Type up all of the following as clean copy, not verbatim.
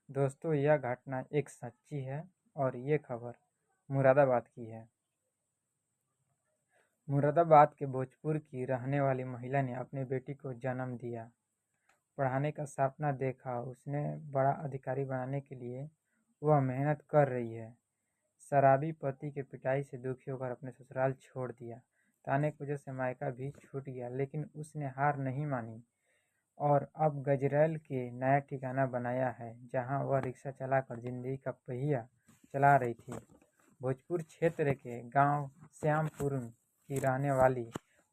दोस्तों, यह घटना एक सच्ची है और ये खबर मुरादाबाद की है। मुरादाबाद के भोजपुर की रहने वाली महिला ने अपनी बेटी को जन्म दिया। पढ़ाने का सपना देखा उसने, बड़ा अधिकारी बनाने के लिए वह मेहनत कर रही है। शराबी पति के पिटाई से दुखी होकर अपने ससुराल छोड़ दिया। ताने की वजह से मायका भी छूट गया, लेकिन उसने हार नहीं मानी और अब गजरेल के नया ठिकाना बनाया है, जहां वह रिक्शा चलाकर जिंदगी का पहिया चला रही थी। भोजपुर क्षेत्र के गांव श्यामपुर की रहने वाली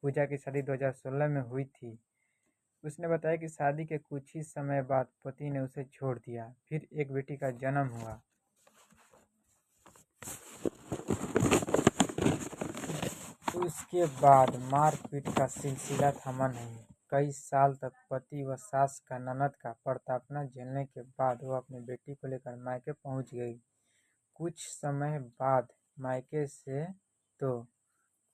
पूजा की शादी 2016 में हुई थी। उसने बताया कि शादी के कुछ ही समय बाद पति ने उसे छोड़ दिया, फिर एक बेटी का जन्म हुआ। उसके बाद मारपीट का सिलसिला थमा नहीं। कई साल तक पति व सास का ननद का प्रताड़ना झेलने के बाद वह अपनी बेटी को लेकर मायके पहुंच गई। कुछ समय बाद मायके से तो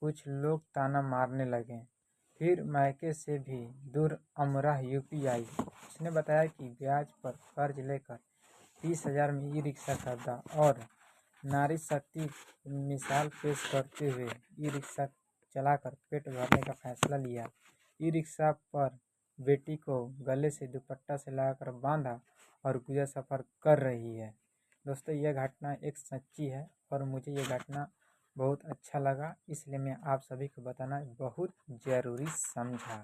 कुछ लोग ताना मारने लगे। फिर मायके से भी दूर अमराह यूपी आई। उसने बताया कि ब्याज पर कर्ज लेकर 30,000 में ई रिक्शा खरीदा और नारी शक्ति मिसाल पेश करते हुए ई रिक्शा चलाकर पेट भरने का फैसला लिया। ई रिक्शा पर बेटी को गले से दुपट्टा से लगाकर बांधा और गुजर सफ़र कर रही है। दोस्तों, यह घटना एक सच्ची है और मुझे ये घटना बहुत अच्छा लगा, इसलिए मैं आप सभी को बताना बहुत ज़रूरी समझा।